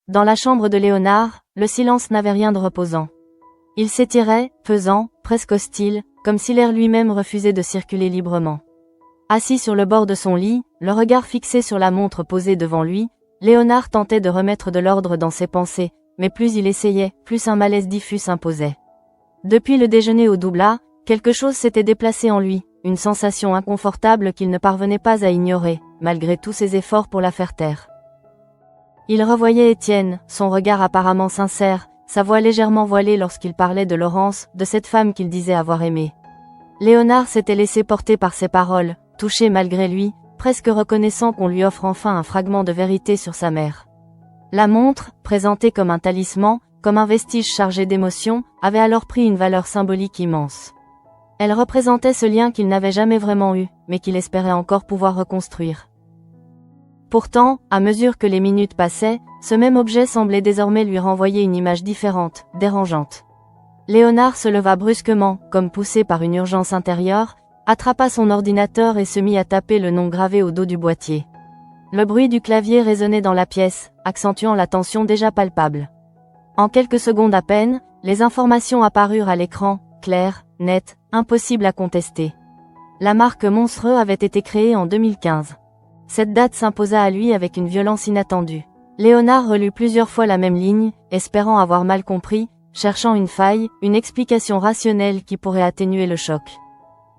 Dans la chambre de Léonard, le silence n'avait rien de reposant. Il s'étirait, pesant, presque hostile, comme si l'air lui-même refusait de circuler librement. Assis sur le bord de son lit, le regard fixé sur la montre posée devant lui, Léonard tentait de remettre de l'ordre dans ses pensées, mais plus il essayait, plus un malaise diffus s'imposait. Depuis le déjeuner au Doublat, quelque chose s'était déplacé en lui, une sensation inconfortable qu'il ne parvenait pas à ignorer, malgré tous ses efforts pour la faire taire. Il revoyait Étienne, son regard apparemment sincère, sa voix légèrement voilée lorsqu'il parlait de Laurence, de cette femme qu'il disait avoir aimée. Léonard s'était laissé porter par ses paroles, touché malgré lui, presque reconnaissant qu'on lui offre enfin un fragment de vérité sur sa mère. La montre, présentée comme un talisman, comme un vestige chargé d'émotions, avait alors pris une valeur symbolique immense. Elle représentait ce lien qu'il n'avait jamais vraiment eu, mais qu'il espérait encore pouvoir reconstruire. Pourtant, à mesure que les minutes passaient, ce même objet semblait désormais lui renvoyer une image différente, dérangeante. Léonard se leva brusquement, comme poussé par une urgence intérieure, attrapa son ordinateur et se mit à taper le nom gravé au dos du boîtier. Le bruit du clavier résonnait dans la pièce, accentuant la tension déjà palpable. En quelques secondes à peine, les informations apparurent à l'écran, claires, nettes, impossibles à contester. La marque Monstreux avait été créée en 2015. Cette date s'imposa à lui avec une violence inattendue. Léonard relut plusieurs fois la même ligne, espérant avoir mal compris, cherchant une faille, une explication rationnelle qui pourrait atténuer le choc.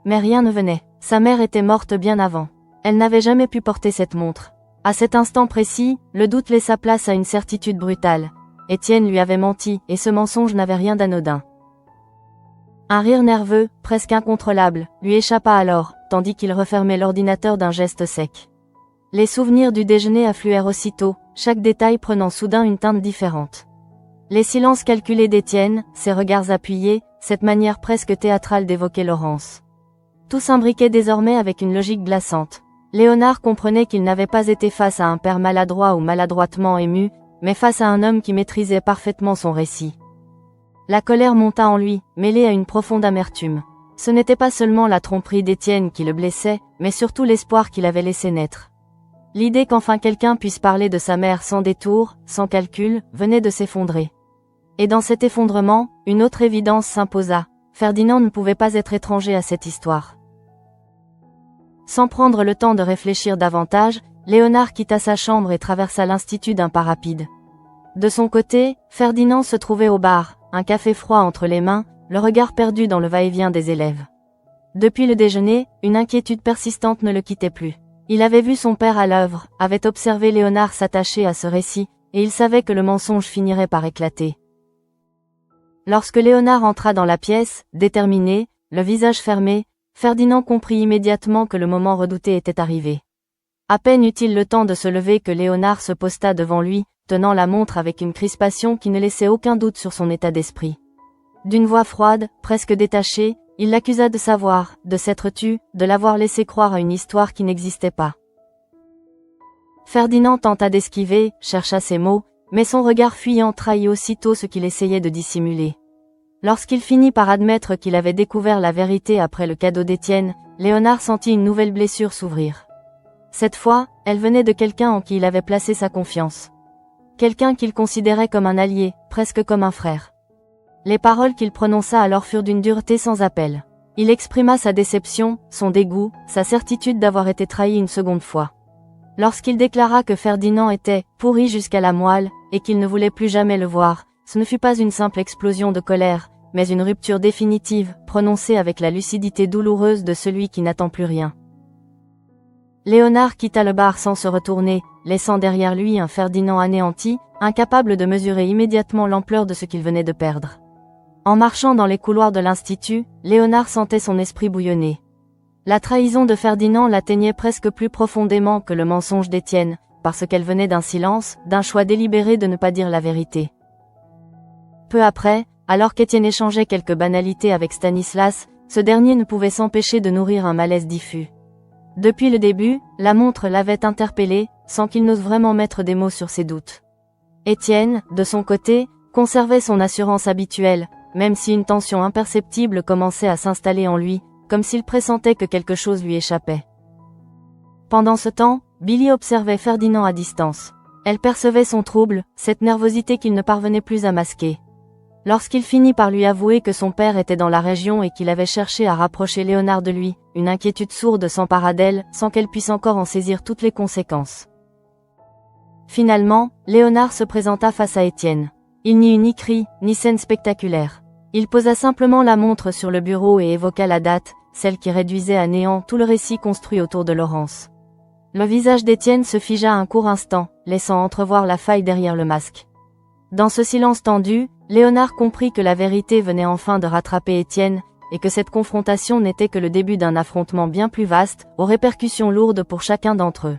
Mais rien ne venait. Sa mère était morte bien avant. Elle n'avait jamais pu porter cette montre. À cet instant précis, le doute laissa place à une certitude brutale. Étienne lui avait menti, et ce mensonge n'avait rien d'anodin. Un rire nerveux, presque incontrôlable, lui échappa alors, tandis qu'il refermait l'ordinateur d'un geste sec. Les souvenirs du déjeuner affluèrent aussitôt, chaque détail prenant soudain une teinte différente. Les silences calculés d'Étienne, ses regards appuyés, cette manière presque théâtrale d'évoquer Laurence. Tout s'imbriquait désormais avec une logique glaçante. Léonard comprenait qu'il n'avait pas été face à un père maladroit ou maladroitement ému, mais face à un homme qui maîtrisait parfaitement son récit. La colère monta en lui, mêlée à une profonde amertume. Ce n'était pas seulement la tromperie d'Étienne qui le blessait, mais surtout l'espoir qu'il avait laissé naître. L'idée qu'enfin quelqu'un puisse parler de sa mère sans détour, sans calcul, venait de s'effondrer. Et dans cet effondrement, une autre évidence s'imposa. Ferdinand ne pouvait pas être étranger à cette histoire. Sans prendre le temps de réfléchir davantage, Léonard quitta sa chambre et traversa l'institut d'un pas rapide. De son côté, Ferdinand se trouvait au bar, un café froid entre les mains, le regard perdu dans le va-et-vient des élèves. Depuis le déjeuner, une inquiétude persistante ne le quittait plus. Il avait vu son père à l'œuvre, avait observé Léonard s'attacher à ce récit, et il savait que le mensonge finirait par éclater. Lorsque Léonard entra dans la pièce, déterminé, le visage fermé, Ferdinand comprit immédiatement que le moment redouté était arrivé. À peine eut-il le temps de se lever que Léonard se posta devant lui, tenant la montre avec une crispation qui ne laissait aucun doute sur son état d'esprit. D'une voix froide, presque détachée, il l'accusa de savoir, de s'être tu, de l'avoir laissé croire à une histoire qui n'existait pas. Ferdinand tenta d'esquiver, chercha ses mots, mais son regard fuyant trahit aussitôt ce qu'il essayait de dissimuler. Lorsqu'il finit par admettre qu'il avait découvert la vérité après le cadeau d'Étienne, Léonard sentit une nouvelle blessure s'ouvrir. Cette fois, elle venait de quelqu'un en qui il avait placé sa confiance. Quelqu'un qu'il considérait comme un allié, presque comme un frère. Les paroles qu'il prononça alors furent d'une dureté sans appel. Il exprima sa déception, son dégoût, sa certitude d'avoir été trahi une seconde fois. Lorsqu'il déclara que Ferdinand était « pourri jusqu'à la moelle » et qu'il ne voulait plus jamais le voir, ce ne fut pas une simple explosion de colère, mais une rupture définitive, prononcée avec la lucidité douloureuse de celui qui n'attend plus rien. Léonard quitta le bar sans se retourner, laissant derrière lui un Ferdinand anéanti, incapable de mesurer immédiatement l'ampleur de ce qu'il venait de perdre. En marchant dans les couloirs de l'Institut, Léonard sentait son esprit bouillonner. La trahison de Ferdinand l'atteignait presque plus profondément que le mensonge d'Étienne, parce qu'elle venait d'un silence, d'un choix délibéré de ne pas dire la vérité. Peu après, alors qu'Étienne échangeait quelques banalités avec Stanislas, ce dernier ne pouvait s'empêcher de nourrir un malaise diffus. Depuis le début, la montre l'avait interpellé, sans qu'il n'ose vraiment mettre des mots sur ses doutes. Étienne, de son côté, conservait son assurance habituelle, même si une tension imperceptible commençait à s'installer en lui, comme s'il pressentait que quelque chose lui échappait. Pendant ce temps, Billy observait Ferdinand à distance. Elle percevait son trouble, cette nervosité qu'il ne parvenait plus à masquer. Lorsqu'il finit par lui avouer que son père était dans la région et qu'il avait cherché à rapprocher Léonard de lui, une inquiétude sourde s'empara d'elle, sans qu'elle puisse encore en saisir toutes les conséquences. Finalement, Léonard se présenta face à Étienne. Il n'y eut ni cri, ni scène spectaculaire. Il posa simplement la montre sur le bureau et évoqua la date, celle qui réduisait à néant tout le récit construit autour de Laurence. Le visage d'Étienne se figea un court instant, laissant entrevoir la faille derrière le masque. Dans ce silence tendu, Léonard comprit que la vérité venait enfin de rattraper Étienne, et que cette confrontation n'était que le début d'un affrontement bien plus vaste, aux répercussions lourdes pour chacun d'entre eux.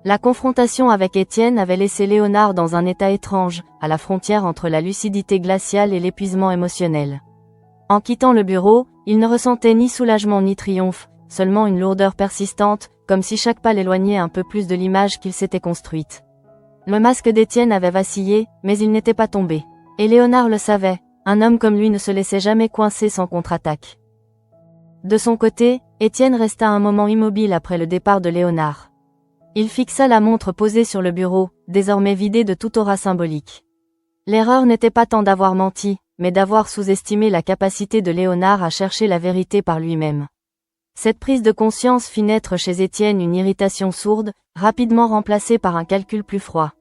La confrontation avec Étienne avait laissé Léonard dans un état étrange, à la frontière entre la lucidité glaciale et l'épuisement émotionnel. En quittant le bureau, il ne ressentait ni soulagement ni triomphe, seulement une lourdeur persistante, comme si chaque pas l'éloignait un peu plus de l'image qu'il s'était construite. Le masque d'Étienne avait vacillé, mais il n'était pas tombé. Et Léonard le savait, un homme comme lui ne se laissait jamais coincer sans contre-attaque. De son côté, Étienne resta un moment immobile après le départ de Léonard. Il fixa la montre posée sur le bureau, désormais vidée de toute aura symbolique. L'erreur n'était pas tant d'avoir menti, mais d'avoir sous-estimé la capacité de Léonard à chercher la vérité par lui-même. Cette prise de conscience fit naître chez Étienne une irritation sourde, rapidement remplacée par un calcul plus froid.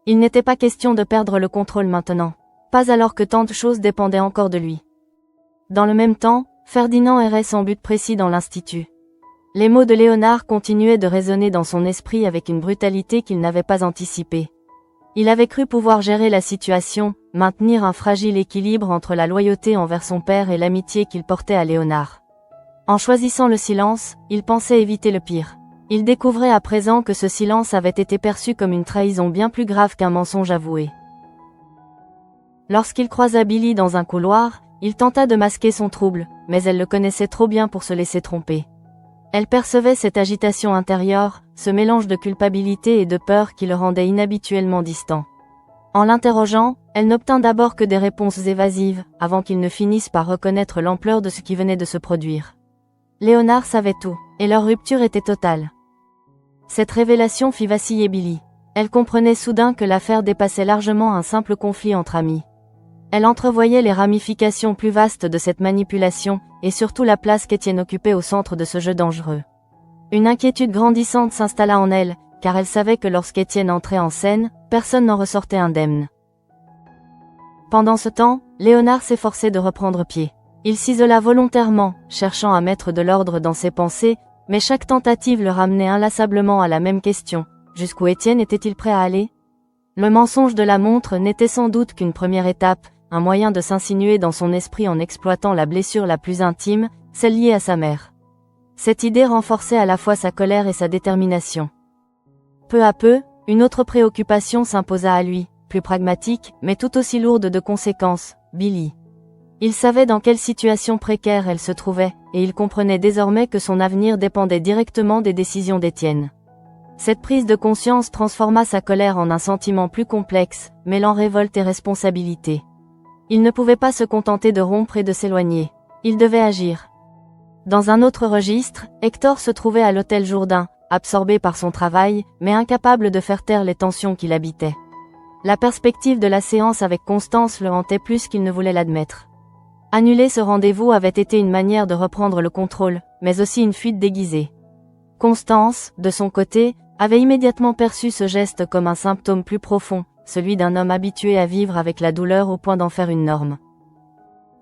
Il n'était pas question de perdre le contrôle maintenant. Pas alors que tant de choses dépendaient encore de lui. Dans le même temps, Ferdinand errait sans but précis dans l'institut. Les mots de Léonard continuaient de résonner dans son esprit avec une brutalité qu'il n'avait pas anticipée. Il avait cru pouvoir gérer la situation, maintenir un fragile équilibre entre la loyauté envers son père et l'amitié qu'il portait à Léonard. En choisissant le silence, il pensait éviter le pire. Il découvrait à présent que ce silence avait été perçu comme une trahison bien plus grave qu'un mensonge avoué. Lorsqu'il croisa Billy dans un couloir, il tenta de masquer son trouble, mais elle le connaissait trop bien pour se laisser tromper. Elle percevait cette agitation intérieure, ce mélange de culpabilité et de peur qui le rendait inhabituellement distant. En l'interrogeant, elle n'obtint d'abord que des réponses évasives, avant qu'il ne finisse par reconnaître l'ampleur de ce qui venait de se produire. Léonard savait tout, et leur rupture était totale. Cette révélation fit vaciller Billy. Elle comprenait soudain que l'affaire dépassait largement un simple conflit entre amis. Elle entrevoyait les ramifications plus vastes de cette manipulation, et surtout la place qu'Étienne occupait au centre de ce jeu dangereux. Une inquiétude grandissante s'installa en elle, car elle savait que lorsqu'Étienne entrait en scène, personne n'en ressortait indemne. Pendant ce temps, Léonard s'efforçait de reprendre pied. Il s'isola volontairement, cherchant à mettre de l'ordre dans ses pensées, mais chaque tentative le ramenait inlassablement à la même question. Jusqu'où Étienne était-il prêt à aller? Le mensonge de la montre n'était sans doute qu'une première étape, un moyen de s'insinuer dans son esprit en exploitant la blessure la plus intime, celle liée à sa mère. Cette idée renforçait à la fois sa colère et sa détermination. Peu à peu, une autre préoccupation s'imposa à lui, plus pragmatique, mais tout aussi lourde de conséquences, Billy. Il savait dans quelle situation précaire elle se trouvait, et il comprenait désormais que son avenir dépendait directement des décisions d'Étienne. Cette prise de conscience transforma sa colère en un sentiment plus complexe, mêlant révolte et responsabilité. Il ne pouvait pas se contenter de rompre et de s'éloigner. Il devait agir. Dans un autre registre, Hector se trouvait à l'hôtel Jourdain, absorbé par son travail, mais incapable de faire taire les tensions qui l'habitaient. La perspective de la séance avec Constance le hantait plus qu'il ne voulait l'admettre. Annuler ce rendez-vous avait été une manière de reprendre le contrôle, mais aussi une fuite déguisée. Constance, de son côté, avait immédiatement perçu ce geste comme un symptôme plus profond, celui d'un homme habitué à vivre avec la douleur au point d'en faire une norme.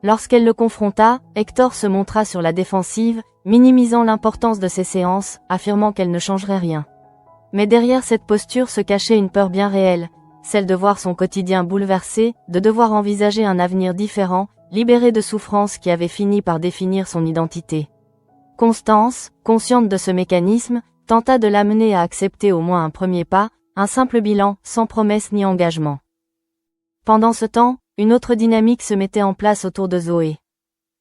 Lorsqu'elle le confronta, Hector se montra sur la défensive, minimisant l'importance de ces séances, affirmant qu'elle ne changerait rien. Mais derrière cette posture se cachait une peur bien réelle, celle de voir son quotidien bouleversé, de devoir envisager un avenir différent, libéré de souffrances qui avaient fini par définir son identité. Constance, consciente de ce mécanisme, tenta de l'amener à accepter au moins un premier pas, un simple bilan, sans promesse ni engagement. Pendant ce temps, une autre dynamique se mettait en place autour de Zoé.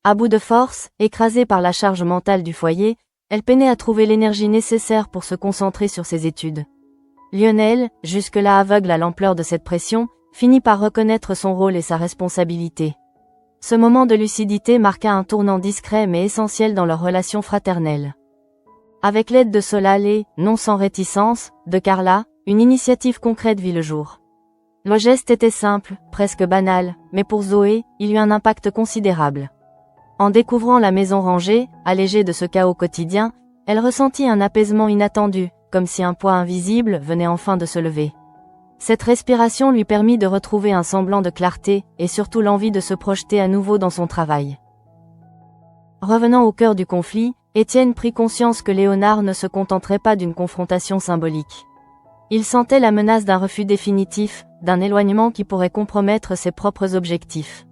À bout de force, écrasée par la charge mentale du foyer, elle peinait à trouver l'énergie nécessaire pour se concentrer sur ses études. Lionel, jusque-là aveugle à l'ampleur de cette pression, finit par reconnaître son rôle et sa responsabilité. Ce moment de lucidité marqua un tournant discret mais essentiel dans leur relation fraternelle. Avec l'aide de Solal et, non sans réticence, de Carla, une initiative concrète vit le jour. Le geste était simple, presque banal, mais pour Zoé, il eut un impact considérable. En découvrant la maison rangée, allégée de ce chaos quotidien, elle ressentit un apaisement inattendu, comme si un poids invisible venait enfin de se lever. Cette respiration lui permit de retrouver un semblant de clarté, et surtout l'envie de se projeter à nouveau dans son travail. Revenant au cœur du conflit, Étienne prit conscience que Léonard ne se contenterait pas d'une confrontation symbolique. Il sentait la menace d'un refus définitif, d'un éloignement qui pourrait compromettre ses propres objectifs.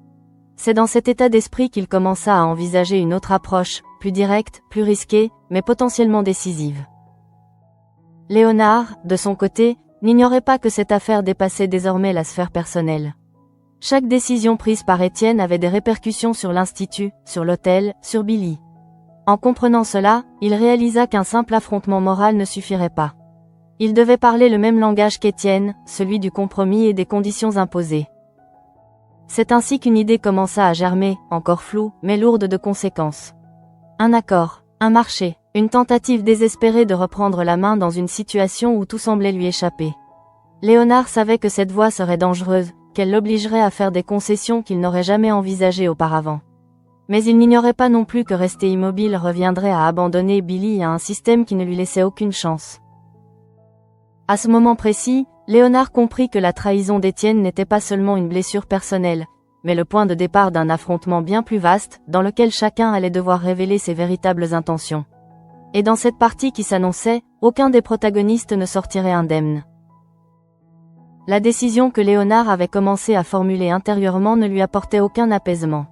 C'est dans cet état d'esprit qu'il commença à envisager une autre approche, plus directe, plus risquée, mais potentiellement décisive. Léonard, de son côté, n'ignorait pas que cette affaire dépassait désormais la sphère personnelle. Chaque décision prise par Étienne avait des répercussions sur l'Institut, sur l'hôtel, sur Billy. En comprenant cela, il réalisa qu'un simple affrontement moral ne suffirait pas. Il devait parler le même langage qu'Étienne, celui du compromis et des conditions imposées. C'est ainsi qu'une idée commença à germer, encore floue, mais lourde de conséquences. Un accord, un marché, une tentative désespérée de reprendre la main dans une situation où tout semblait lui échapper. Léonard savait que cette voie serait dangereuse, qu'elle l'obligerait à faire des concessions qu'il n'aurait jamais envisagées auparavant. Mais il n'ignorait pas non plus que rester immobile reviendrait à abandonner Billy à un système qui ne lui laissait aucune chance. À ce moment précis, Léonard comprit que la trahison d'Étienne n'était pas seulement une blessure personnelle, mais le point de départ d'un affrontement bien plus vaste, dans lequel chacun allait devoir révéler ses véritables intentions. Et dans cette partie qui s'annonçait, aucun des protagonistes ne sortirait indemne. La décision que Léonard avait commencé à formuler intérieurement ne lui apportait aucun apaisement.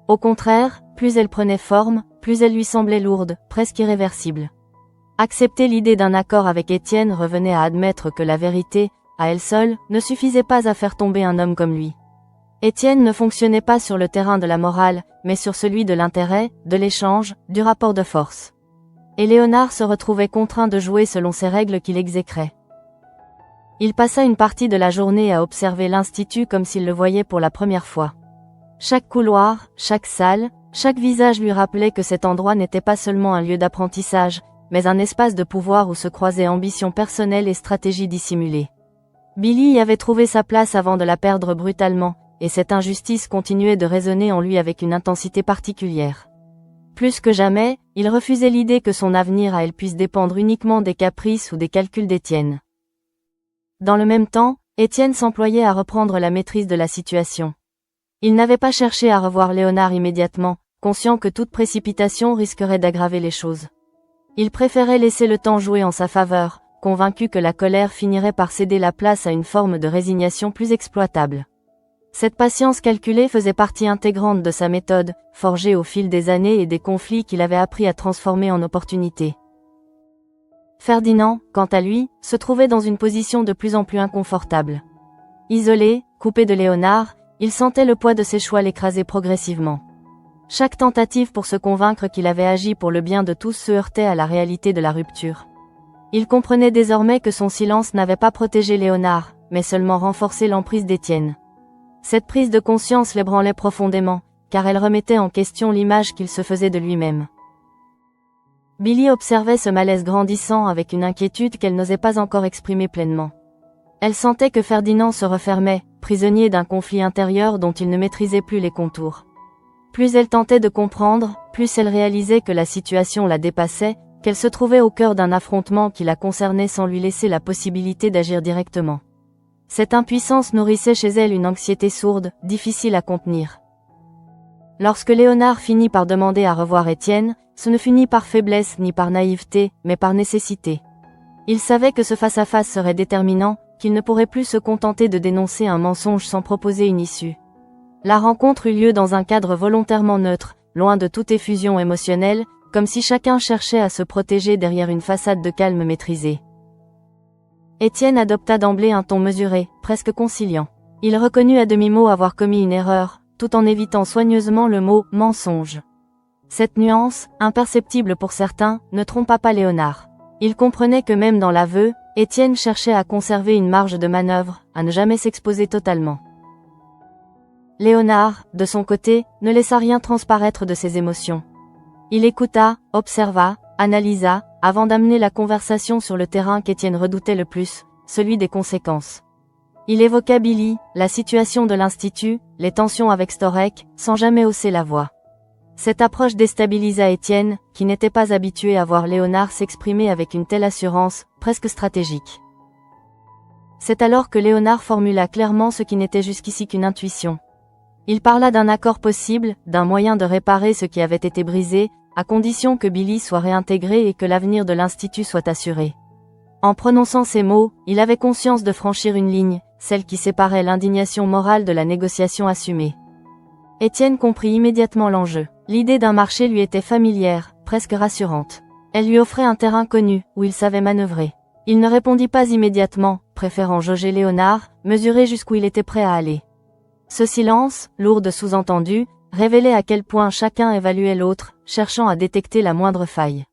Au contraire, plus elle prenait forme, plus elle lui semblait lourde, presque irréversible. Accepter l'idée d'un accord avec Étienne revenait à admettre que la vérité, à elle seule, ne suffisait pas à faire tomber un homme comme lui. Étienne ne fonctionnait pas sur le terrain de la morale, mais sur celui de l'intérêt, de l'échange, du rapport de force. Et Léonard se retrouvait contraint de jouer selon ces règles qu'il exécrait. Il passa une partie de la journée à observer l'Institut comme s'il le voyait pour la première fois. Chaque couloir, chaque salle, chaque visage lui rappelait que cet endroit n'était pas seulement un lieu d'apprentissage, mais un espace de pouvoir où se croisaient ambition personnelle et stratégie dissimulée. Billy y avait trouvé sa place avant de la perdre brutalement, et cette injustice continuait de résonner en lui avec une intensité particulière. Plus que jamais, il refusait l'idée que son avenir à elle puisse dépendre uniquement des caprices ou des calculs d'Étienne. Dans le même temps, Étienne s'employait à reprendre la maîtrise de la situation. Il n'avait pas cherché à revoir Léonard immédiatement, conscient que toute précipitation risquerait d'aggraver les choses. Il préférait laisser le temps jouer en sa faveur, convaincu que la colère finirait par céder la place à une forme de résignation plus exploitable. Cette patience calculée faisait partie intégrante de sa méthode, forgée au fil des années et des conflits qu'il avait appris à transformer en opportunités. Ferdinand, quant à lui, se trouvait dans une position de plus en plus inconfortable. Isolé, coupé de Léonard, il sentait le poids de ses choix l'écraser progressivement. Chaque tentative pour se convaincre qu'il avait agi pour le bien de tous se heurtait à la réalité de la rupture. Il comprenait désormais que son silence n'avait pas protégé Léonard, mais seulement renforcé l'emprise d'Étienne. Cette prise de conscience l'ébranlait profondément, car elle remettait en question l'image qu'il se faisait de lui-même. Billy observait ce malaise grandissant avec une inquiétude qu'elle n'osait pas encore exprimer pleinement. Elle sentait que Ferdinand se refermait, prisonnier d'un conflit intérieur dont il ne maîtrisait plus les contours. Plus elle tentait de comprendre, plus elle réalisait que la situation la dépassait, qu'elle se trouvait au cœur d'un affrontement qui la concernait sans lui laisser la possibilité d'agir directement. Cette impuissance nourrissait chez elle une anxiété sourde, difficile à contenir. Lorsque Léonard finit par demander à revoir Étienne, ce ne fut ni par faiblesse ni par naïveté, mais par nécessité. Il savait que ce face-à-face serait déterminant, qu'il ne pourrait plus se contenter de dénoncer un mensonge sans proposer une issue. La rencontre eut lieu dans un cadre volontairement neutre, loin de toute effusion émotionnelle, comme si chacun cherchait à se protéger derrière une façade de calme maîtrisé. Étienne adopta d'emblée un ton mesuré, presque conciliant. Il reconnut à demi-mot avoir commis une erreur, tout en évitant soigneusement le mot « mensonge ». Cette nuance, imperceptible pour certains, ne trompa pas Léonard. Il comprenait que même dans l'aveu, Étienne cherchait à conserver une marge de manœuvre, à ne jamais s'exposer totalement. Léonard, de son côté, ne laissa rien transparaître de ses émotions. Il écouta, observa, analysa, avant d'amener la conversation sur le terrain qu'Étienne redoutait le plus, celui des conséquences. Il évoqua Billy, la situation de l'Institut, les tensions avec Storek, sans jamais hausser la voix. Cette approche déstabilisa Étienne, qui n'était pas habitué à voir Léonard s'exprimer avec une telle assurance, presque stratégique. C'est alors que Léonard formula clairement ce qui n'était jusqu'ici qu'une intuition. Il parla d'un accord possible, d'un moyen de réparer ce qui avait été brisé, à condition que Billy soit réintégré et que l'avenir de l'Institut soit assuré. En prononçant ces mots, il avait conscience de franchir une ligne, celle qui séparait l'indignation morale de la négociation assumée. Étienne comprit immédiatement l'enjeu. L'idée d'un marché lui était familière, presque rassurante. Elle lui offrait un terrain connu, où il savait manœuvrer. Il ne répondit pas immédiatement, préférant jauger Léonard, mesurer jusqu'où il était prêt à aller. Ce silence, lourd de sous-entendus, révélait à quel point chacun évaluait l'autre, cherchant à détecter la moindre faille.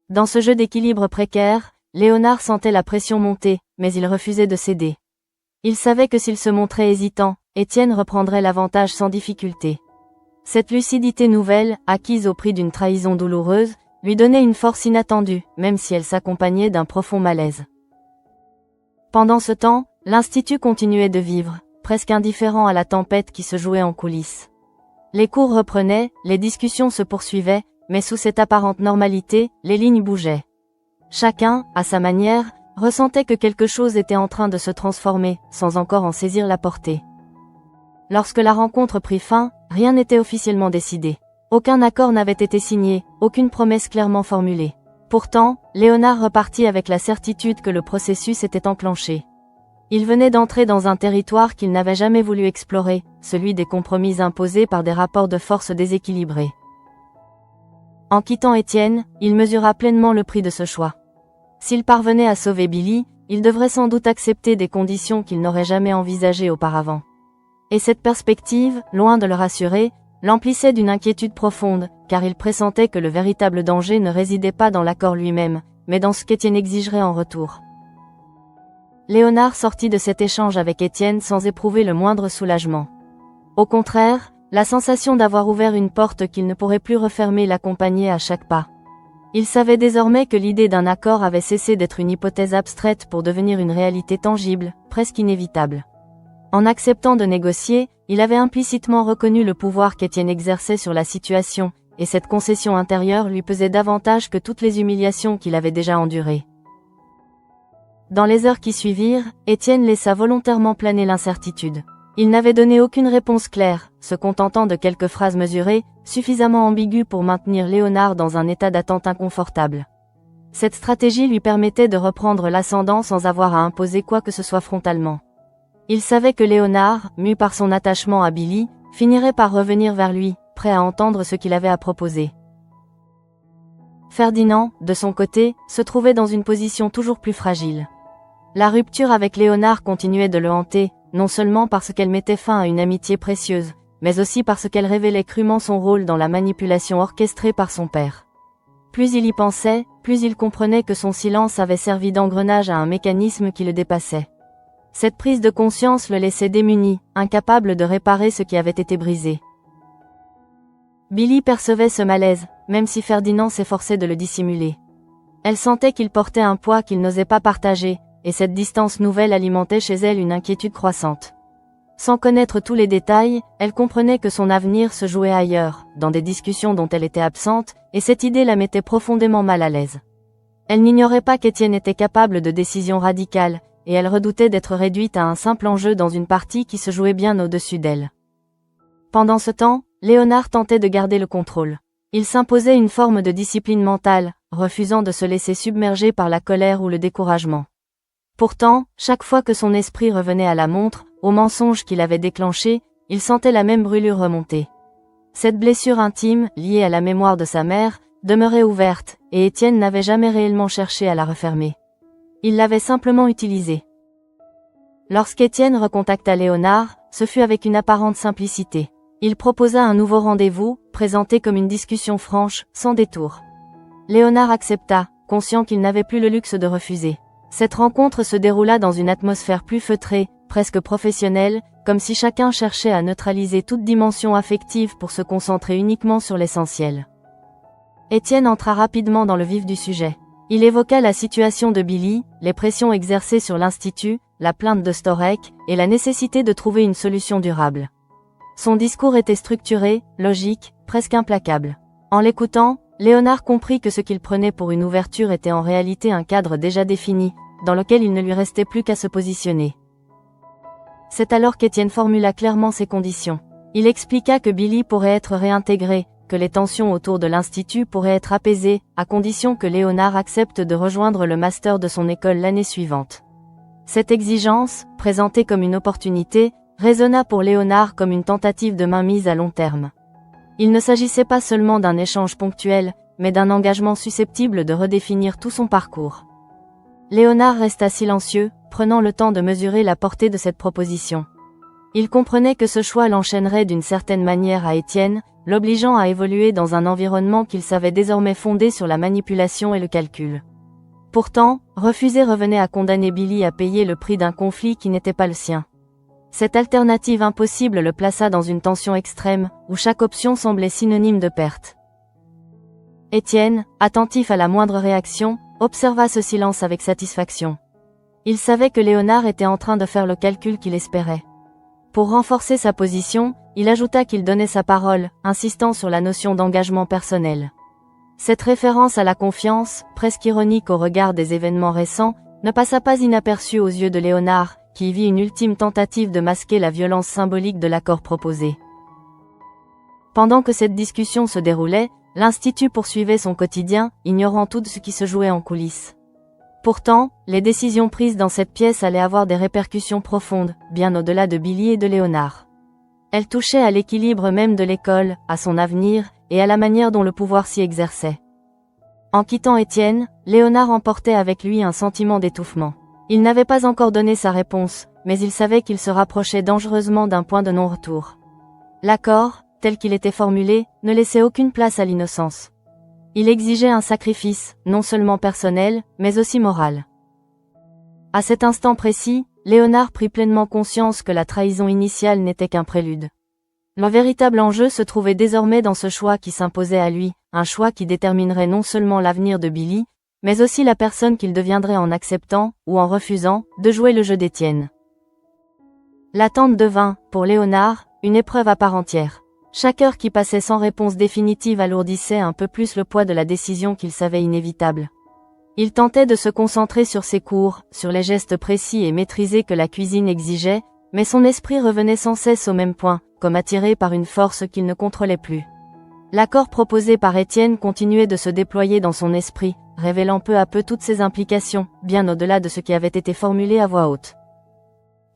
Dans ce jeu d'équilibre précaire, Léonard sentait la pression monter, mais il refusait de céder. Il savait que s'il se montrait hésitant, Étienne reprendrait l'avantage sans difficulté. Cette lucidité nouvelle, acquise au prix d'une trahison douloureuse, lui donnait une force inattendue, même si elle s'accompagnait d'un profond malaise. Pendant ce temps, l'Institut continuait de vivre, presque indifférent à la tempête qui se jouait en coulisses. Les cours reprenaient, les discussions se poursuivaient, mais sous cette apparente normalité, les lignes bougeaient. Chacun, à sa manière, ressentait que quelque chose était en train de se transformer, sans encore en saisir la portée. Lorsque la rencontre prit fin, rien n'était officiellement décidé. Aucun accord n'avait été signé, aucune promesse clairement formulée. Pourtant, Léonard repartit avec la certitude que le processus était enclenché. Il venait d'entrer dans un territoire qu'il n'avait jamais voulu explorer, celui des compromis imposés par des rapports de force déséquilibrés. En quittant Étienne, il mesura pleinement le prix de ce choix. S'il parvenait à sauver Billy, il devrait sans doute accepter des conditions qu'il n'aurait jamais envisagées auparavant. Et cette perspective, loin de le rassurer, l'emplissait d'une inquiétude profonde, car il pressentait que le véritable danger ne résidait pas dans l'accord lui-même, mais dans ce qu'Étienne exigerait en retour. Léonard sortit de cet échange avec Étienne sans éprouver le moindre soulagement. Au contraire, la sensation d'avoir ouvert une porte qu'il ne pourrait plus refermer l'accompagnait à chaque pas. Il savait désormais que l'idée d'un accord avait cessé d'être une hypothèse abstraite pour devenir une réalité tangible, presque inévitable. En acceptant de négocier, il avait implicitement reconnu le pouvoir qu'Étienne exerçait sur la situation, et cette concession intérieure lui pesait davantage que toutes les humiliations qu'il avait déjà endurées. Dans les heures qui suivirent, Étienne laissa volontairement planer l'incertitude. Il n'avait donné aucune réponse claire, se contentant de quelques phrases mesurées, suffisamment ambiguës pour maintenir Léonard dans un état d'attente inconfortable. Cette stratégie lui permettait de reprendre l'ascendant sans avoir à imposer quoi que ce soit frontalement. Il savait que Léonard, mû par son attachement à Billy, finirait par revenir vers lui, prêt à entendre ce qu'il avait à proposer. Ferdinand, de son côté, se trouvait dans une position toujours plus fragile. La rupture avec Léonard continuait de le hanter, non seulement parce qu'elle mettait fin à une amitié précieuse, mais aussi parce qu'elle révélait crûment son rôle dans la manipulation orchestrée par son père. Plus il y pensait, plus il comprenait que son silence avait servi d'engrenage à un mécanisme qui le dépassait. Cette prise de conscience le laissait démuni, incapable de réparer ce qui avait été brisé. Billy percevait ce malaise, même si Ferdinand s'efforçait de le dissimuler. Elle sentait qu'il portait un poids qu'il n'osait pas partager, et cette distance nouvelle alimentait chez elle une inquiétude croissante. Sans connaître tous les détails, elle comprenait que son avenir se jouait ailleurs, dans des discussions dont elle était absente, et cette idée la mettait profondément mal à l'aise. Elle n'ignorait pas qu'Étienne était capable de décisions radicales, et elle redoutait d'être réduite à un simple enjeu dans une partie qui se jouait bien au-dessus d'elle. Pendant ce temps, Léonard tentait de garder le contrôle. Il s'imposait une forme de discipline mentale, refusant de se laisser submerger par la colère ou le découragement. Pourtant, chaque fois que son esprit revenait à la montre, au mensonge qu'il avait déclenché, il sentait la même brûlure remonter. Cette blessure intime, liée à la mémoire de sa mère, demeurait ouverte, et Étienne n'avait jamais réellement cherché à la refermer. Il l'avait simplement utilisée. Lorsqu'Étienne recontacta Léonard, ce fut avec une apparente simplicité. Il proposa un nouveau rendez-vous, présenté comme une discussion franche, sans détour. Léonard accepta, conscient qu'il n'avait plus le luxe de refuser. Cette rencontre se déroula dans une atmosphère plus feutrée, presque professionnelle, comme si chacun cherchait à neutraliser toute dimension affective pour se concentrer uniquement sur l'essentiel. Étienne entra rapidement dans le vif du sujet. Il évoqua la situation de Billy, les pressions exercées sur l'Institut, la plainte de Storek, et la nécessité de trouver une solution durable. Son discours était structuré, logique, presque implacable. En l'écoutant, Léonard comprit que ce qu'il prenait pour une ouverture était en réalité un cadre déjà défini, dans lequel il ne lui restait plus qu'à se positionner. C'est alors qu'Étienne formula clairement ses conditions. Il expliqua que Billy pourrait être réintégré, que les tensions autour de l'Institut pourraient être apaisées, à condition que Léonard accepte de rejoindre le master de son école l'année suivante. Cette exigence, présentée comme une opportunité, résonna pour Léonard comme une tentative de mainmise à long terme. Il ne s'agissait pas seulement d'un échange ponctuel, mais d'un engagement susceptible de redéfinir tout son parcours. Léonard resta silencieux, prenant le temps de mesurer la portée de cette proposition. Il comprenait que ce choix l'enchaînerait d'une certaine manière à Étienne, l'obligeant à évoluer dans un environnement qu'il savait désormais fondé sur la manipulation et le calcul. Pourtant, refuser revenait à condamner Billy à payer le prix d'un conflit qui n'était pas le sien. Cette alternative impossible le plaça dans une tension extrême, où chaque option semblait synonyme de perte. Étienne, attentif à la moindre réaction, observa ce silence avec satisfaction. Il savait que Léonard était en train de faire le calcul qu'il espérait. Pour renforcer sa position, il ajouta qu'il donnait sa parole, insistant sur la notion d'engagement personnel. Cette référence à la confiance, presque ironique au regard des événements récents, ne passa pas inaperçue aux yeux de Léonard, qui vit une ultime tentative de masquer la violence symbolique de l'accord proposé. Pendant que cette discussion se déroulait, l'Institut poursuivait son quotidien, ignorant tout ce qui se jouait en coulisses. Pourtant, les décisions prises dans cette pièce allaient avoir des répercussions profondes, bien au-delà de Billy et de Léonard. Elles touchaient à l'équilibre même de l'école, à son avenir, et à la manière dont le pouvoir s'y exerçait. En quittant Étienne, Léonard emportait avec lui un sentiment d'étouffement. Il n'avait pas encore donné sa réponse, mais il savait qu'il se rapprochait dangereusement d'un point de non-retour. L'accord, tel qu'il était formulé, ne laissait aucune place à l'innocence. Il exigeait un sacrifice, non seulement personnel, mais aussi moral. À cet instant précis, Léonard prit pleinement conscience que la trahison initiale n'était qu'un prélude. Le véritable enjeu se trouvait désormais dans ce choix qui s'imposait à lui, un choix qui déterminerait non seulement l'avenir de Billy, mais aussi la personne qu'il deviendrait en acceptant, ou en refusant, de jouer le jeu d'Étienne. L'attente devint, pour Léonard, une épreuve à part entière. Chaque heure qui passait sans réponse définitive alourdissait un peu plus le poids de la décision qu'il savait inévitable. Il tentait de se concentrer sur ses cours, sur les gestes précis et maîtrisés que la cuisine exigeait, mais son esprit revenait sans cesse au même point, comme attiré par une force qu'il ne contrôlait plus. L'accord proposé par Étienne continuait de se déployer dans son esprit, révélant peu à peu toutes ses implications, bien au-delà de ce qui avait été formulé à voix haute.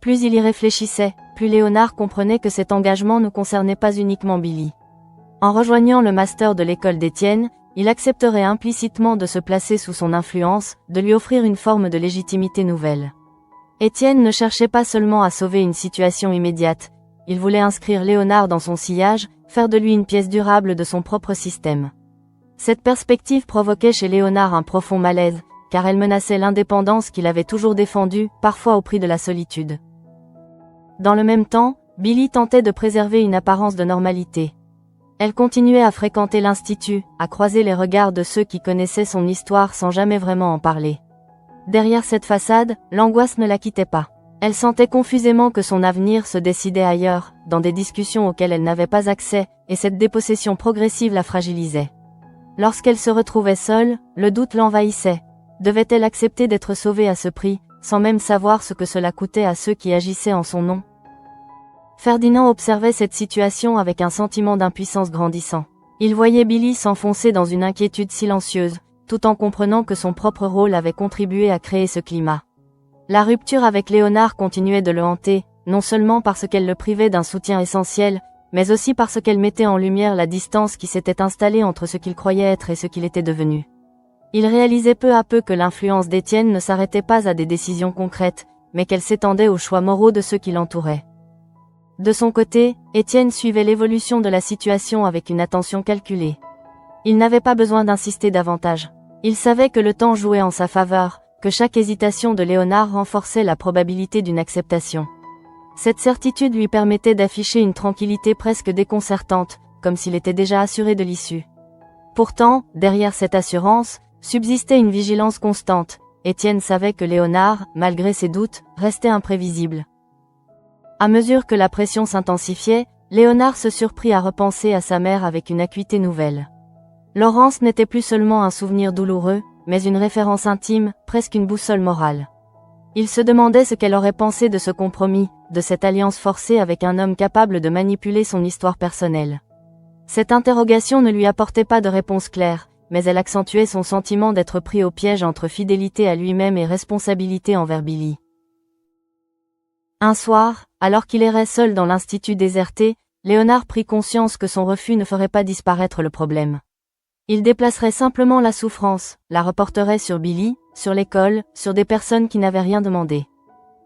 Plus il y réfléchissait, plus Léonard comprenait que cet engagement ne concernait pas uniquement Billy. En rejoignant le master de l'école d'Étienne, il accepterait implicitement de se placer sous son influence, de lui offrir une forme de légitimité nouvelle. Étienne ne cherchait pas seulement à sauver une situation immédiate, il voulait inscrire Léonard dans son sillage, faire de lui une pièce durable de son propre système. Cette perspective provoquait chez Léonard un profond malaise, car elle menaçait l'indépendance qu'il avait toujours défendue, parfois au prix de la solitude. Dans le même temps, Billy tentait de préserver une apparence de normalité. Elle continuait à fréquenter l'Institut, à croiser les regards de ceux qui connaissaient son histoire sans jamais vraiment en parler. Derrière cette façade, l'angoisse ne la quittait pas. Elle sentait confusément que son avenir se décidait ailleurs, dans des discussions auxquelles elle n'avait pas accès, et cette dépossession progressive la fragilisait. Lorsqu'elle se retrouvait seule, le doute l'envahissait. Devait-elle accepter d'être sauvée à ce prix, sans même savoir ce que cela coûtait à ceux qui agissaient en son nom? Ferdinand observait cette situation avec un sentiment d'impuissance grandissant. Il voyait Billy s'enfoncer dans une inquiétude silencieuse, tout en comprenant que son propre rôle avait contribué à créer ce climat. La rupture avec Léonard continuait de le hanter, non seulement parce qu'elle le privait d'un soutien essentiel, mais aussi parce qu'elle mettait en lumière la distance qui s'était installée entre ce qu'il croyait être et ce qu'il était devenu. Il réalisait peu à peu que l'influence d'Étienne ne s'arrêtait pas à des décisions concrètes, mais qu'elle s'étendait aux choix moraux de ceux qui l'entouraient. De son côté, Étienne suivait l'évolution de la situation avec une attention calculée. Il n'avait pas besoin d'insister davantage. Il savait que le temps jouait en sa faveur, que chaque hésitation de Léonard renforçait la probabilité d'une acceptation. Cette certitude lui permettait d'afficher une tranquillité presque déconcertante, comme s'il était déjà assuré de l'issue. Pourtant, derrière cette assurance, subsistait une vigilance constante. Étienne savait que Léonard, malgré ses doutes, restait imprévisible. À mesure que la pression s'intensifiait, Léonard se surprit à repenser à sa mère avec une acuité nouvelle. Laurence n'était plus seulement un souvenir douloureux, mais une référence intime, presque une boussole morale. Il se demandait ce qu'elle aurait pensé de ce compromis, de cette alliance forcée avec un homme capable de manipuler son histoire personnelle. Cette interrogation ne lui apportait pas de réponse claire, mais elle accentuait son sentiment d'être pris au piège entre fidélité à lui-même et responsabilité envers Billy. Un soir, alors qu'il errait seul dans l'institut déserté, Léonard prit conscience que son refus ne ferait pas disparaître le problème. Il déplacerait simplement la souffrance, la reporterait sur Billy, sur l'école, sur des personnes qui n'avaient rien demandé.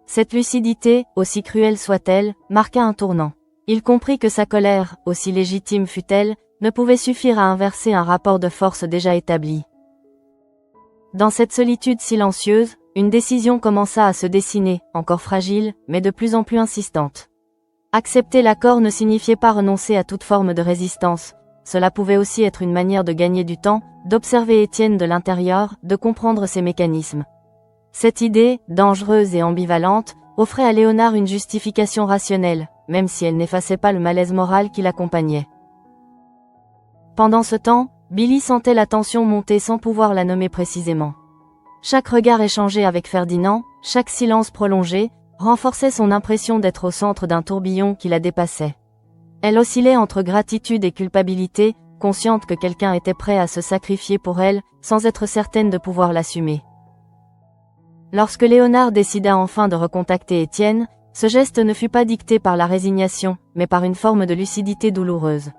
Cette lucidité, aussi cruelle soit-elle, marqua un tournant. Il comprit que sa colère, aussi légitime fût-elle, ne pouvait suffire à inverser un rapport de force déjà établi. Dans cette solitude silencieuse, une décision commença à se dessiner, encore fragile, mais de plus en plus insistante. Accepter l'accord ne signifiait pas renoncer à toute forme de résistance. Cela pouvait aussi être une manière de gagner du temps, d'observer Étienne de l'intérieur, de comprendre ses mécanismes. Cette idée, dangereuse et ambivalente, offrait à Léonard une justification rationnelle, même si elle n'effaçait pas le malaise moral qui l'accompagnait. Pendant ce temps, Billy sentait la tension monter sans pouvoir la nommer précisément. Chaque regard échangé avec Ferdinand, chaque silence prolongé, renforçait son impression d'être au centre d'un tourbillon qui la dépassait. Elle oscillait entre gratitude et culpabilité, consciente que quelqu'un était prêt à se sacrifier pour elle, sans être certaine de pouvoir l'assumer. Lorsque Léonard décida enfin de recontacter Étienne, ce geste ne fut pas dicté par la résignation, mais par une forme de lucidité douloureuse.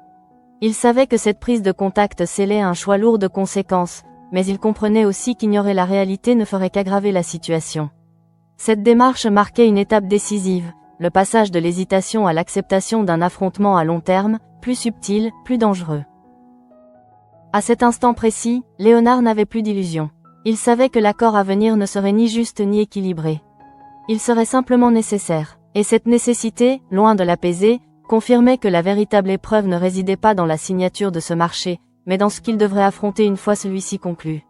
Il savait que cette prise de contact scellait un choix lourd de conséquences, mais il comprenait aussi qu'ignorer la réalité ne ferait qu'aggraver la situation. Cette démarche marquait une étape décisive, le passage de l'hésitation à l'acceptation d'un affrontement à long terme, plus subtil, plus dangereux. À cet instant précis, Léonard n'avait plus d'illusions. Il savait que l'accord à venir ne serait ni juste ni équilibré. Il serait simplement nécessaire, et cette nécessité, loin de l'apaiser, confirmait que la véritable épreuve ne résidait pas dans la signature de ce marché, mais dans ce qu'il devrait affronter une fois celui-ci conclu.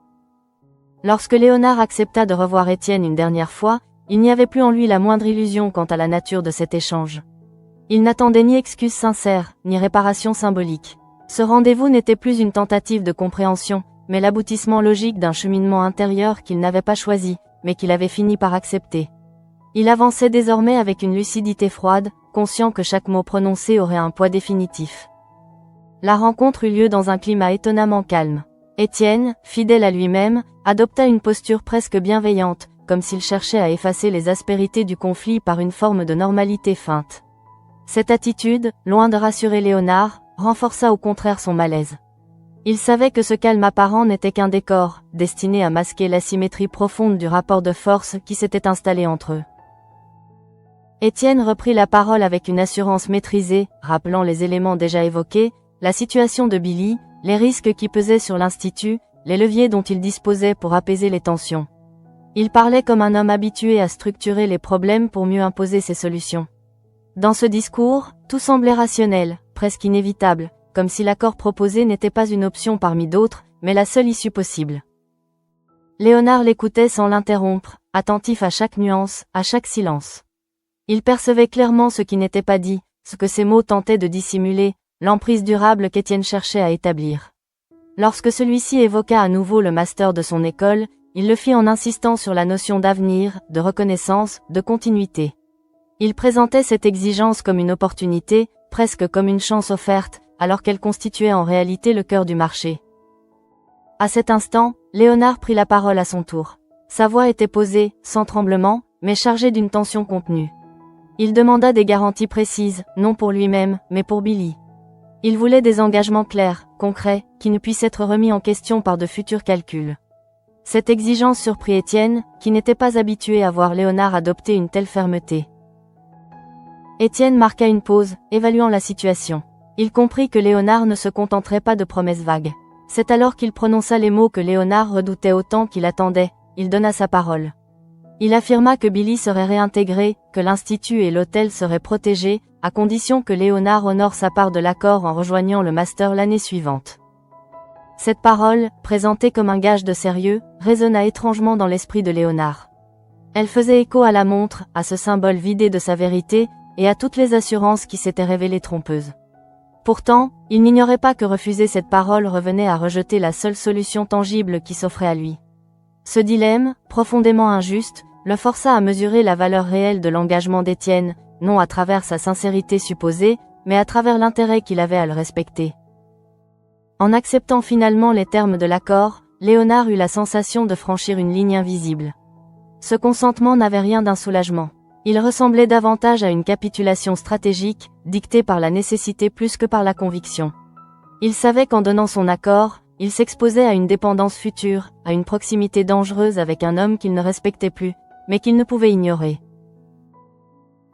Lorsque Léonard accepta de revoir Étienne une dernière fois, il n'y avait plus en lui la moindre illusion quant à la nature de cet échange. Il n'attendait ni excuses sincères, ni réparation symbolique. Ce rendez-vous n'était plus une tentative de compréhension, mais l'aboutissement logique d'un cheminement intérieur qu'il n'avait pas choisi, mais qu'il avait fini par accepter. Il avançait désormais avec une lucidité froide, conscient que chaque mot prononcé aurait un poids définitif. La rencontre eut lieu dans un climat étonnamment calme. Étienne, fidèle à lui-même, adopta une posture presque bienveillante, comme s'il cherchait à effacer les aspérités du conflit par une forme de normalité feinte. Cette attitude, loin de rassurer Léonard, renforça au contraire son malaise. Il savait que ce calme apparent n'était qu'un décor, destiné à masquer l'asymétrie profonde du rapport de force qui s'était installé entre eux. Étienne reprit la parole avec une assurance maîtrisée, rappelant les éléments déjà évoqués, la situation de Billy, les risques qui pesaient sur l'institut, les leviers dont il disposait pour apaiser les tensions. Il parlait comme un homme habitué à structurer les problèmes pour mieux imposer ses solutions. Dans ce discours, tout semblait rationnel, presque inévitable, comme si l'accord proposé n'était pas une option parmi d'autres, mais la seule issue possible. Léonard l'écoutait sans l'interrompre, attentif à chaque nuance, à chaque silence. Il percevait clairement ce qui n'était pas dit, ce que ses mots tentaient de dissimuler, l'emprise durable qu'Étienne cherchait à établir. Lorsque celui-ci évoqua à nouveau le master de son école, il le fit en insistant sur la notion d'avenir, de reconnaissance, de continuité. Il présentait cette exigence comme une opportunité, presque comme une chance offerte, alors qu'elle constituait en réalité le cœur du marché. À cet instant, Léonard prit la parole à son tour. Sa voix était posée, sans tremblement, mais chargée d'une tension contenue. Il demanda des garanties précises, non pour lui-même, mais pour Billy. Il voulait des engagements clairs, concrets, qui ne puissent être remis en question par de futurs calculs. Cette exigence surprit Étienne, qui n'était pas habitué à voir Léonard adopter une telle fermeté. Étienne marqua une pause, évaluant la situation. Il comprit que Léonard ne se contenterait pas de promesses vagues. C'est alors qu'il prononça les mots que Léonard redoutait autant qu'il attendait, il donna sa parole. Il affirma que Billy serait réintégré, que l'institut et l'hôtel seraient protégés, à condition que Léonard honore sa part de l'accord en rejoignant le master l'année suivante. Cette parole, présentée comme un gage de sérieux, résonna étrangement dans l'esprit de Léonard. Elle faisait écho à la montre, à ce symbole vidé de sa vérité, et à toutes les assurances qui s'étaient révélées trompeuses. Pourtant, il n'ignorait pas que refuser cette parole revenait à rejeter la seule solution tangible qui s'offrait à lui. Ce dilemme, profondément injuste, le força à mesurer la valeur réelle de l'engagement d'Étienne, non à travers sa sincérité supposée, mais à travers l'intérêt qu'il avait à le respecter. En acceptant finalement les termes de l'accord, Léonard eut la sensation de franchir une ligne invisible. Ce consentement n'avait rien d'un soulagement. Il ressemblait davantage à une capitulation stratégique, dictée par la nécessité plus que par la conviction. Il savait qu'en donnant son accord, il s'exposait à une dépendance future, à une proximité dangereuse avec un homme qu'il ne respectait plus, mais qu'il ne pouvait ignorer.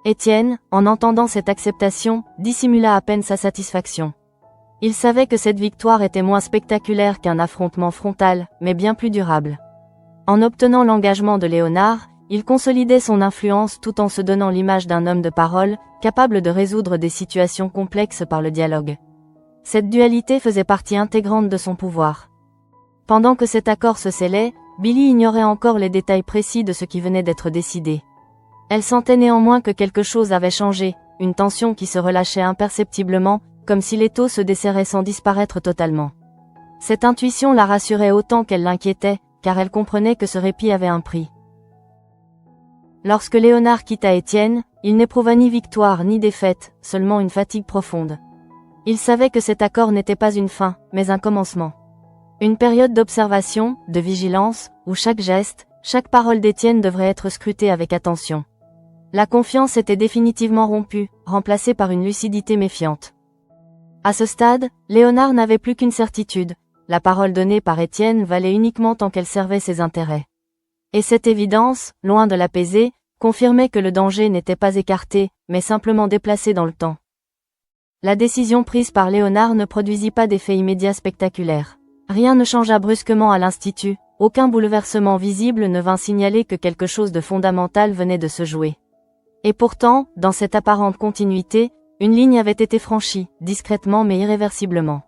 Étienne, en entendant cette acceptation, dissimula à peine sa satisfaction. Il savait que cette victoire était moins spectaculaire qu'un affrontement frontal, mais bien plus durable. En obtenant l'engagement de Léonard, il consolidait son influence tout en se donnant l'image d'un homme de parole, capable de résoudre des situations complexes par le dialogue. Cette dualité faisait partie intégrante de son pouvoir. Pendant que cet accord se scellait, Billy ignorait encore les détails précis de ce qui venait d'être décidé. Elle sentait néanmoins que quelque chose avait changé, une tension qui se relâchait imperceptiblement, comme si l'étau se desserrait sans disparaître totalement. Cette intuition la rassurait autant qu'elle l'inquiétait, car elle comprenait que ce répit avait un prix. Lorsque Léonard quitta Étienne, il n'éprouva ni victoire ni défaite, seulement une fatigue profonde. Il savait que cet accord n'était pas une fin, mais un commencement. Une période d'observation, de vigilance, où chaque geste, chaque parole d'Étienne devrait être scrutée avec attention. La confiance était définitivement rompue, remplacée par une lucidité méfiante. À ce stade, Léonard n'avait plus qu'une certitude, la parole donnée par Étienne valait uniquement tant qu'elle servait ses intérêts. Et cette évidence, loin de l'apaiser, confirmait que le danger n'était pas écarté, mais simplement déplacé dans le temps. La décision prise par Léonard ne produisit pas d'effet immédiat spectaculaire. Rien ne changea brusquement à l'Institut, aucun bouleversement visible ne vint signaler que quelque chose de fondamental venait de se jouer. Et pourtant, dans cette apparente continuité, une ligne avait été franchie, discrètement mais irréversiblement.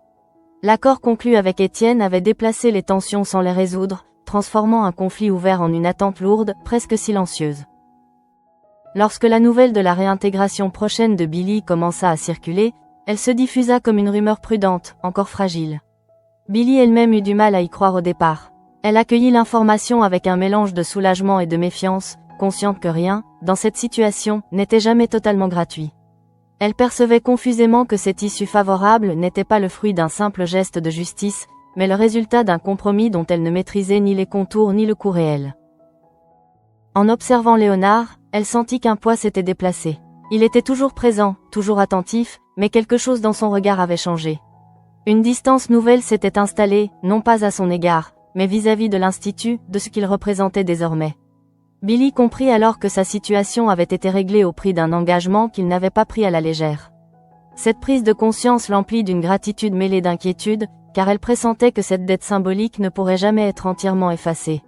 L'accord conclu avec Étienne avait déplacé les tensions sans les résoudre, transformant un conflit ouvert en une attente lourde, presque silencieuse. Lorsque la nouvelle de la réintégration prochaine de Billy commença à circuler, elle se diffusa comme une rumeur prudente, encore fragile. Billy elle-même eut du mal à y croire au départ. Elle accueillit l'information avec un mélange de soulagement et de méfiance, consciente que rien, dans cette situation, n'était jamais totalement gratuit. Elle percevait confusément que cette issue favorable n'était pas le fruit d'un simple geste de justice, mais le résultat d'un compromis dont elle ne maîtrisait ni les contours ni le coût réel. En observant Léonard, elle sentit qu'un poids s'était déplacé. Il était toujours présent, toujours attentif, mais quelque chose dans son regard avait changé. Une distance nouvelle s'était installée, non pas à son égard, mais vis-à-vis de l'Institut, de ce qu'il représentait désormais. Billy comprit alors que sa situation avait été réglée au prix d'un engagement qu'il n'avait pas pris à la légère. Cette prise de conscience l'emplit d'une gratitude mêlée d'inquiétude, car elle pressentait que cette dette symbolique ne pourrait jamais être entièrement effacée.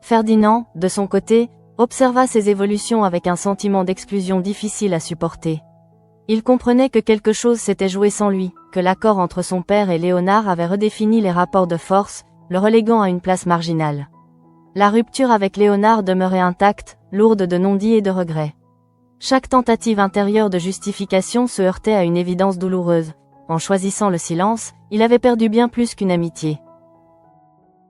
Ferdinand, de son côté, observa ces évolutions avec un sentiment d'exclusion difficile à supporter. Il comprenait que quelque chose s'était joué sans lui, que l'accord entre son père et Léonard avait redéfini les rapports de force, le reléguant à une place marginale. La rupture avec Léonard demeurait intacte, lourde de non-dits et de regrets. Chaque tentative intérieure de justification se heurtait à une évidence douloureuse. En choisissant le silence, il avait perdu bien plus qu'une amitié.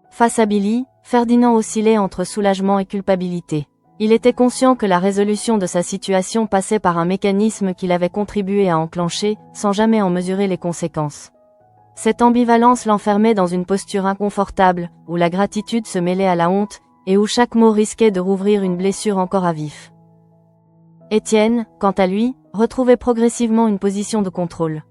Face à Billy, Ferdinand oscillait entre soulagement et culpabilité. Il était conscient que la résolution de sa situation passait par un mécanisme qu'il avait contribué à enclencher, sans jamais en mesurer les conséquences. Cette ambivalence l'enfermait dans une posture inconfortable, où la gratitude se mêlait à la honte, et où chaque mot risquait de rouvrir une blessure encore à vif. Étienne, quant à lui, retrouvait progressivement une position de contrôle.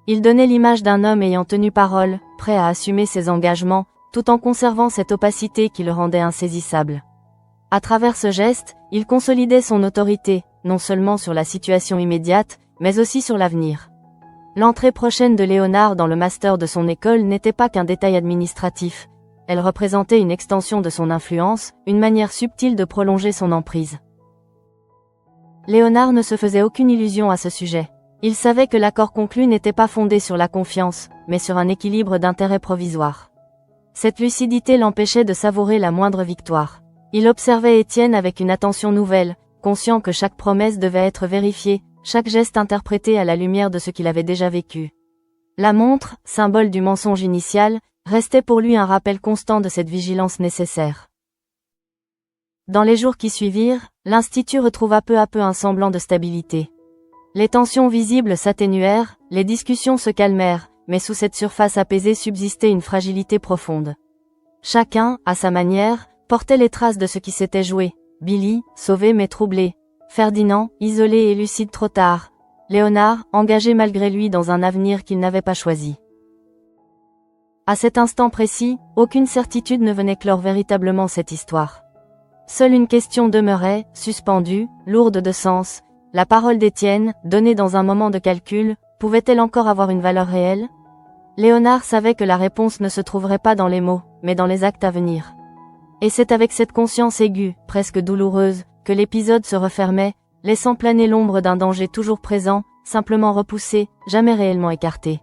Il donnait l'image d'un homme ayant tenu parole, prêt à assumer ses engagements, tout en conservant cette opacité qui le rendait insaisissable. À travers ce geste, il consolidait son autorité, non seulement sur la situation immédiate, mais aussi sur l'avenir. L'entrée prochaine de Léonard dans le master de son école n'était pas qu'un détail administratif. Elle représentait une extension de son influence, une manière subtile de prolonger son emprise. Léonard ne se faisait aucune illusion à ce sujet. Il savait que l'accord conclu n'était pas fondé sur la confiance, mais sur un équilibre d'intérêts provisoire. Cette lucidité l'empêchait de savourer la moindre victoire. Il observait Étienne avec une attention nouvelle, conscient que chaque promesse devait être vérifiée, chaque geste interprété à la lumière de ce qu'il avait déjà vécu. La montre, symbole du mensonge initial, restait pour lui un rappel constant de cette vigilance nécessaire. Dans les jours qui suivirent, l'Institut retrouva peu à peu un semblant de stabilité. Les tensions visibles s'atténuèrent, les discussions se calmèrent, mais sous cette surface apaisée subsistait une fragilité profonde. Chacun, à sa manière, portait les traces de ce qui s'était joué. Billy, sauvé mais troublé. Ferdinand, isolé et lucide trop tard. Léonard, engagé malgré lui dans un avenir qu'il n'avait pas choisi. À cet instant précis, aucune certitude ne venait clore véritablement cette histoire. Seule une question demeurait, suspendue, lourde de sens. La parole d'Étienne, donnée dans un moment de calcul, pouvait-elle encore avoir une valeur réelle? Léonard savait que la réponse ne se trouverait pas dans les mots, mais dans les actes à venir. Et c'est avec cette conscience aiguë, presque douloureuse, que l'épisode se refermait, laissant planer l'ombre d'un danger toujours présent, simplement repoussé, jamais réellement écarté.